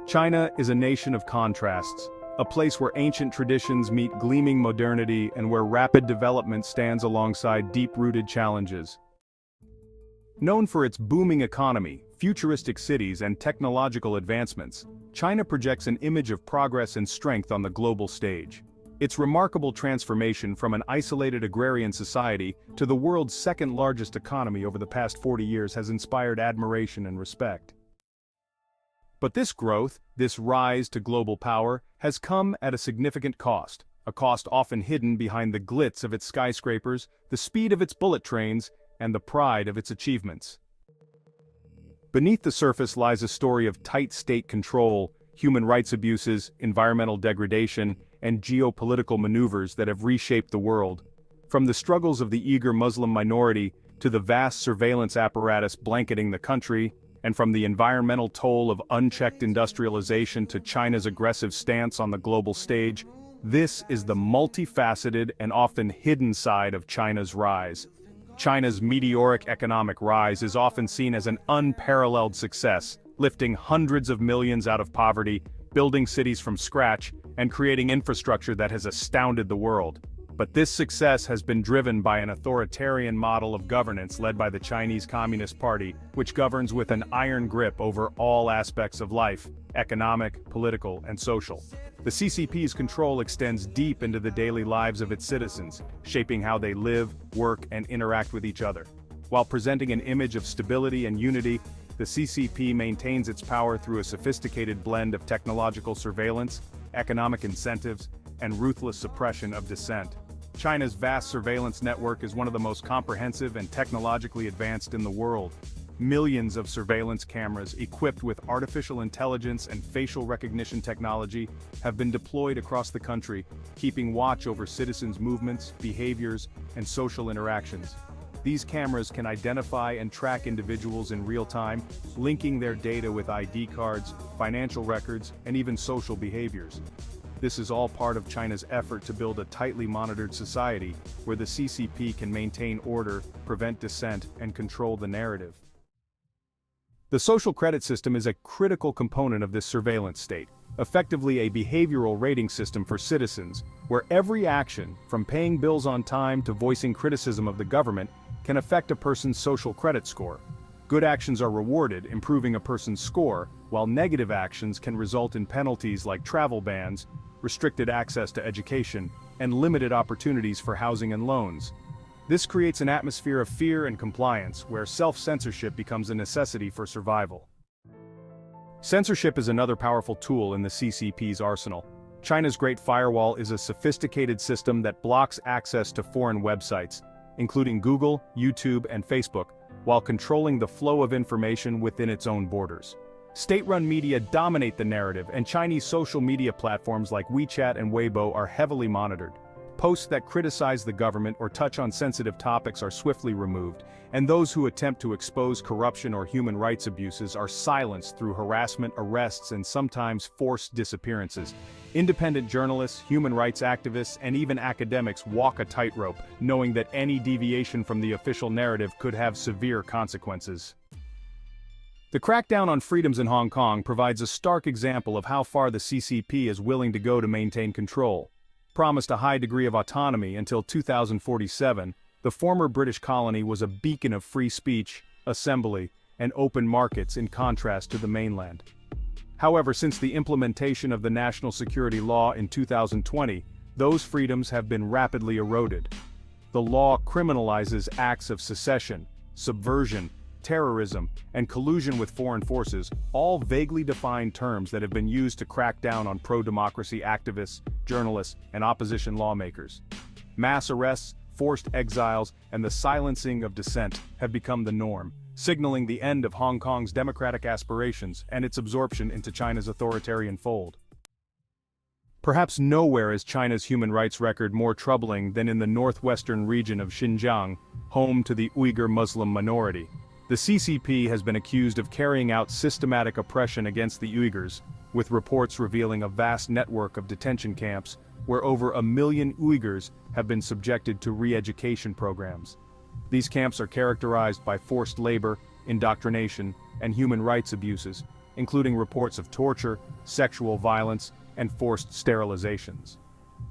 China is a nation of contrasts, a place where ancient traditions meet gleaming modernity and where rapid development stands alongside deep-rooted challenges. Known for its booming economy, futuristic cities and technological advancements, China projects an image of progress and strength on the global stage. Its remarkable transformation from an isolated agrarian society to the world's second-largest economy over the past 40 years has inspired admiration and respect. But this growth, this rise to global power, has come at a significant cost, a cost often hidden behind the glitz of its skyscrapers, the speed of its bullet trains, and the pride of its achievements. Beneath the surface lies a story of tight state control, human rights abuses, environmental degradation, and geopolitical maneuvers that have reshaped the world. From the struggles of the Uyghur Muslim minority to the vast surveillance apparatus blanketing the country, and from the environmental toll of unchecked industrialization to China's aggressive stance on the global stage, this is the multifaceted and often hidden side of China's rise. China's meteoric economic rise is often seen as an unparalleled success, lifting hundreds of millions out of poverty, building cities from scratch, and creating infrastructure that has astounded the world. But this success has been driven by an authoritarian model of governance led by the Chinese Communist Party, which governs with an iron grip over all aspects of life, economic, political, and social. The CCP's control extends deep into the daily lives of its citizens, shaping how they live, work, and interact with each other. While presenting an image of stability and unity, the CCP maintains its power through a sophisticated blend of technological surveillance, economic incentives, and ruthless suppression of dissent. China's vast surveillance network is one of the most comprehensive and technologically advanced in the world. Millions of surveillance cameras equipped with artificial intelligence and facial recognition technology have been deployed across the country, keeping watch over citizens' movements, behaviors, and social interactions. These cameras can identify and track individuals in real time, linking their data with ID cards, financial records, and even social behaviors. This is all part of China's effort to build a tightly monitored society, where the CCP can maintain order, prevent dissent, and control the narrative. The social credit system is a critical component of this surveillance state, effectively a behavioral rating system for citizens, where every action, from paying bills on time to voicing criticism of the government, can affect a person's social credit score. Good actions are rewarded, improving a person's score, while negative actions can result in penalties like travel bans, restricted access to education, and limited opportunities for housing and loans. This creates an atmosphere of fear and compliance, where self-censorship becomes a necessity for survival. Censorship is another powerful tool in the CCP's arsenal. China's Great Firewall is a sophisticated system that blocks access to foreign websites, including Google, YouTube, and Facebook, while controlling the flow of information within its own borders. State-run media dominate the narrative, and Chinese social media platforms like WeChat and Weibo are heavily monitored. Posts that criticize the government or touch on sensitive topics are swiftly removed, and those who attempt to expose corruption or human rights abuses are silenced through harassment, arrests, and sometimes forced disappearances. Independent journalists, human rights activists, and even academics walk a tightrope, knowing that any deviation from the official narrative could have severe consequences. The crackdown on freedoms in Hong Kong provides a stark example of how far the CCP is willing to go to maintain control. Promised a high degree of autonomy until 2047, the former British colony was a beacon of free speech, assembly, and open markets in contrast to the mainland. However, since the implementation of the national security law in 2020, those freedoms have been rapidly eroded. The law criminalizes acts of secession, subversion, terrorism, and collusion with foreign forces, all vaguely defined terms that have been used to crack down on pro-democracy activists, journalists, and opposition lawmakers. Mass arrests, forced exiles, and the silencing of dissent have become the norm, signaling the end of Hong Kong's democratic aspirations and its absorption into China's authoritarian fold. Perhaps nowhere is China's human rights record more troubling than in the northwestern region of Xinjiang, home to the Uyghur Muslim minority. The CCP has been accused of carrying out systematic oppression against the Uyghurs, with reports revealing a vast network of detention camps, where over 1 million Uyghurs have been subjected to re-education programs. These camps are characterized by forced labor, indoctrination, and human rights abuses, including reports of torture, sexual violence, and forced sterilizations.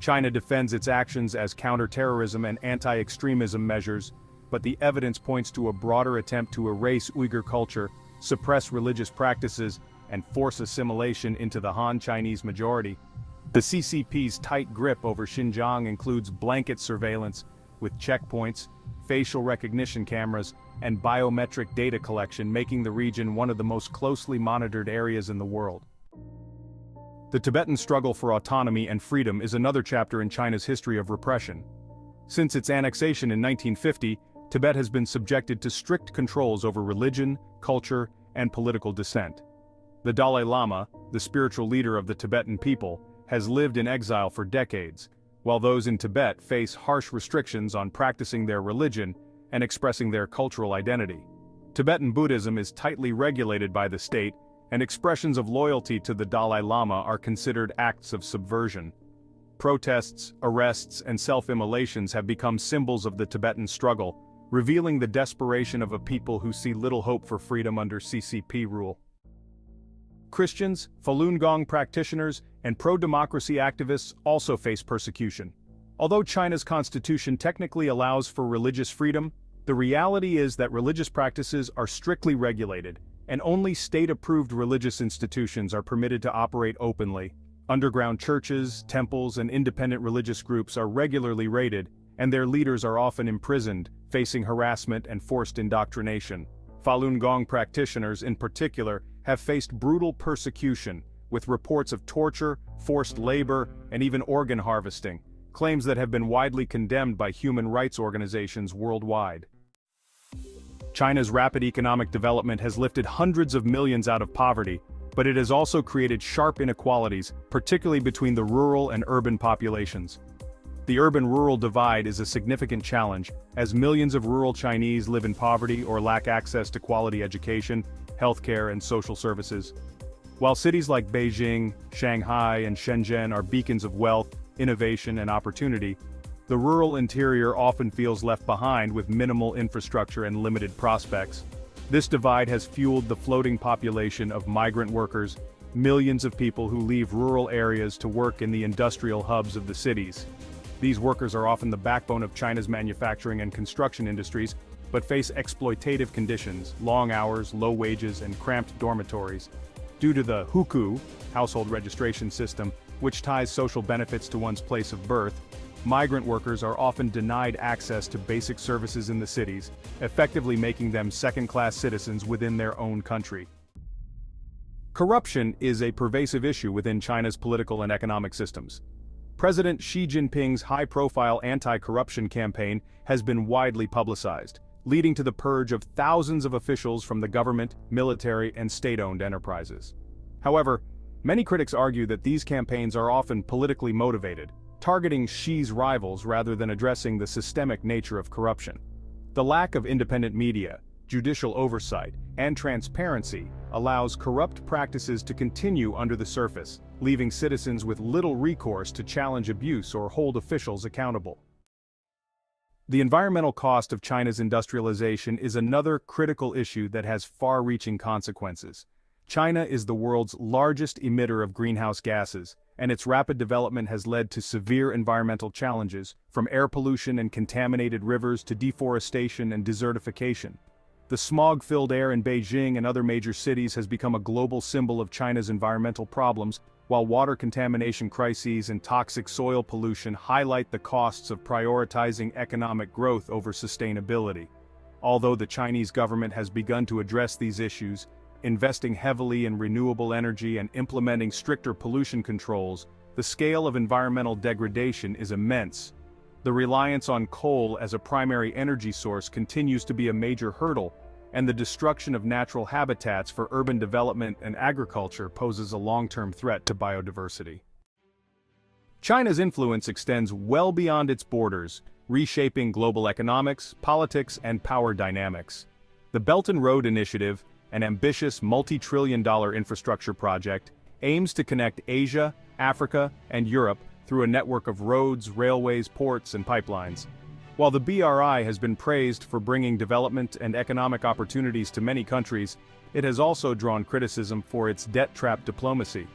China defends its actions as counterterrorism and anti-extremism measures, but the evidence points to a broader attempt to erase Uyghur culture, suppress religious practices, and force assimilation into the Han Chinese majority. The CCP's tight grip over Xinjiang includes blanket surveillance, with checkpoints, facial recognition cameras, and biometric data collection making the region one of the most closely monitored areas in the world. The Tibetan struggle for autonomy and freedom is another chapter in China's history of repression. Since its annexation in 1950, Tibet has been subjected to strict controls over religion, culture, and political dissent. The Dalai Lama, the spiritual leader of the Tibetan people, has lived in exile for decades, while those in Tibet face harsh restrictions on practicing their religion and expressing their cultural identity. Tibetan Buddhism is tightly regulated by the state, and expressions of loyalty to the Dalai Lama are considered acts of subversion. Protests, arrests, and self-immolations have become symbols of the Tibetan struggle, revealing the desperation of a people who see little hope for freedom under CCP rule. Christians, Falun Gong practitioners, and pro-democracy activists also face persecution. Although China's constitution technically allows for religious freedom, the reality is that religious practices are strictly regulated, and only state-approved religious institutions are permitted to operate openly. Underground churches, temples, and independent religious groups are regularly raided, and their leaders are often imprisoned, facing harassment and forced indoctrination. Falun Gong practitioners, in particular, have faced brutal persecution, with reports of torture, forced labor, and even organ harvesting, claims that have been widely condemned by human rights organizations worldwide. China's rapid economic development has lifted hundreds of millions out of poverty, but it has also created sharp inequalities, particularly between the rural and urban populations. The urban-rural divide is a significant challenge, as millions of rural Chinese live in poverty or lack access to quality education, healthcare, and social services. While cities like Beijing, Shanghai, and Shenzhen are beacons of wealth, innovation, and opportunity, the rural interior often feels left behind with minimal infrastructure and limited prospects. This divide has fueled the floating population of migrant workers, millions of people who leave rural areas to work in the industrial hubs of the cities. These workers are often the backbone of China's manufacturing and construction industries, but face exploitative conditions, long hours, low wages, and cramped dormitories. Due to the hukou, household registration system, which ties social benefits to one's place of birth, migrant workers are often denied access to basic services in the cities, effectively making them second-class citizens within their own country. Corruption is a pervasive issue within China's political and economic systems. President Xi Jinping's high-profile anti-corruption campaign has been widely publicized, leading to the purge of thousands of officials from the government, military, and state-owned enterprises. However, many critics argue that these campaigns are often politically motivated, targeting Xi's rivals rather than addressing the systemic nature of corruption. The lack of independent media, judicial oversight, and transparency allows corrupt practices to continue under the surface, leaving citizens with little recourse to challenge abuse or hold officials accountable. The environmental cost of China's industrialization is another critical issue that has far-reaching consequences. China is the world's largest emitter of greenhouse gases, and its rapid development has led to severe environmental challenges, from air pollution and contaminated rivers to deforestation and desertification. The smog-filled air in Beijing and other major cities has become a global symbol of China's environmental problems, while water contamination crises and toxic soil pollution highlight the costs of prioritizing economic growth over sustainability. Although the Chinese government has begun to address these issues, investing heavily in renewable energy and implementing stricter pollution controls, the scale of environmental degradation is immense. The reliance on coal as a primary energy source continues to be a major hurdle, and the destruction of natural habitats for urban development and agriculture poses a long-term threat to biodiversity. China's influence extends well beyond its borders, reshaping global economics, politics, and power dynamics. The Belt and Road Initiative, an ambitious multi-trillion-dollar infrastructure project, aims to connect Asia, Africa, and Europe through a network of roads, railways, ports, and pipelines. While the BRI has been praised for bringing development and economic opportunities to many countries, it has also drawn criticism for its debt-trap diplomacy.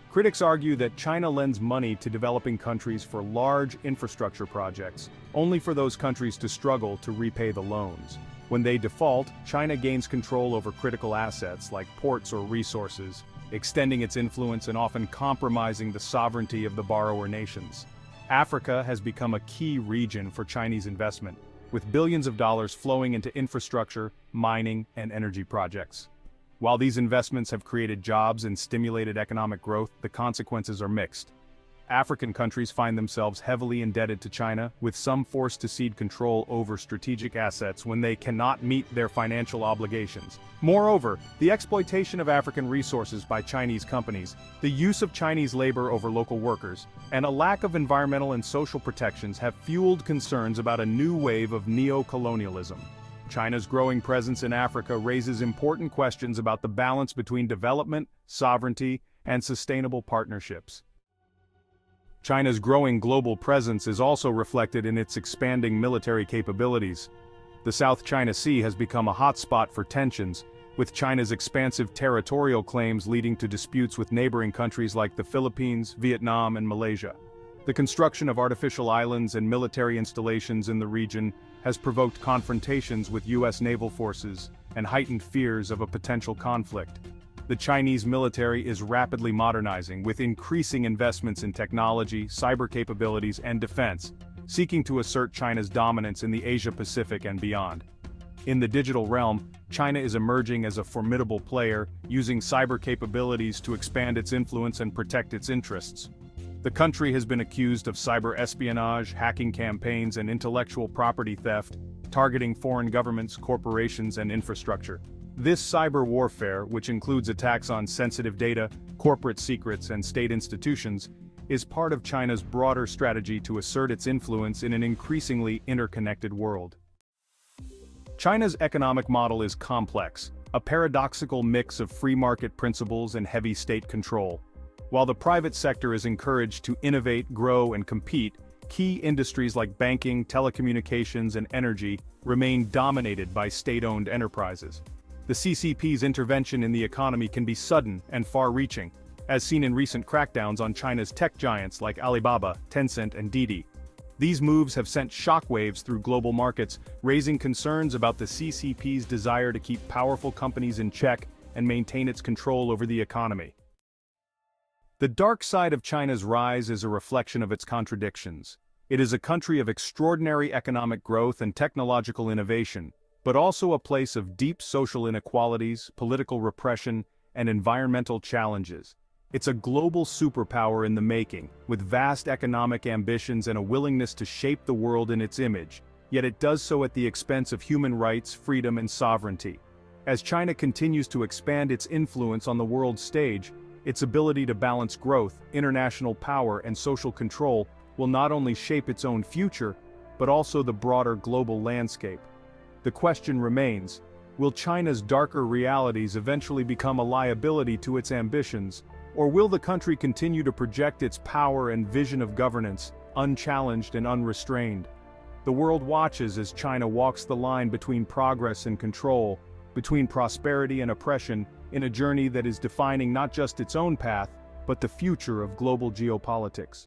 Critics argue that China lends money to developing countries for large infrastructure projects, only for those countries to struggle to repay the loans. When they default, China gains control over critical assets like ports or resources, extending its influence and often compromising the sovereignty of the borrower nations. Africa has become a key region for Chinese investment, with billions of dollars flowing into infrastructure, mining, and energy projects. While these investments have created jobs and stimulated economic growth, the consequences are mixed. African countries find themselves heavily indebted to China, with some forced to cede control over strategic assets when they cannot meet their financial obligations. Moreover, the exploitation of African resources by Chinese companies, the use of Chinese labor over local workers, and a lack of environmental and social protections have fueled concerns about a new wave of neo-colonialism. China's growing presence in Africa raises important questions about the balance between development, sovereignty, and sustainable partnerships. China's growing global presence is also reflected in its expanding military capabilities. The South China Sea has become a hotspot for tensions, with China's expansive territorial claims leading to disputes with neighboring countries like the Philippines, Vietnam, and Malaysia. The construction of artificial islands and military installations in the region has provoked confrontations with U.S. naval forces and heightened fears of a potential conflict. The Chinese military is rapidly modernizing, with increasing investments in technology, cyber capabilities, and defense, seeking to assert China's dominance in the Asia-Pacific and beyond. In the digital realm, China is emerging as a formidable player, using cyber capabilities to expand its influence and protect its interests. The country has been accused of cyber espionage, hacking campaigns, and intellectual property theft, targeting foreign governments, corporations, and infrastructure. This cyber warfare, which includes attacks on sensitive data, corporate secrets, and state institutions, is part of China's broader strategy to assert its influence in an increasingly interconnected world. China's economic model is complex, a paradoxical mix of free market principles and heavy state control. While the private sector is encouraged to innovate, grow, and compete, key industries like banking, telecommunications, and energy remain dominated by state-owned enterprises. The CCP's intervention in the economy can be sudden and far-reaching, as seen in recent crackdowns on China's tech giants like Alibaba, Tencent, and Didi. These moves have sent shockwaves through global markets, raising concerns about the CCP's desire to keep powerful companies in check and maintain its control over the economy. The dark side of China's rise is a reflection of its contradictions. It is a country of extraordinary economic growth and technological innovation, but also a place of deep social inequalities, political repression, and environmental challenges. It's a global superpower in the making, with vast economic ambitions and a willingness to shape the world in its image, yet it does so at the expense of human rights, freedom, and sovereignty. As China continues to expand its influence on the world stage, its ability to balance growth, international power, and social control will not only shape its own future, but also the broader global landscape. The question remains, will China's darker realities eventually become a liability to its ambitions, or will the country continue to project its power and vision of governance, unchallenged and unrestrained? The world watches as China walks the line between progress and control, between prosperity and oppression, in a journey that is defining not just its own path, but the future of global geopolitics.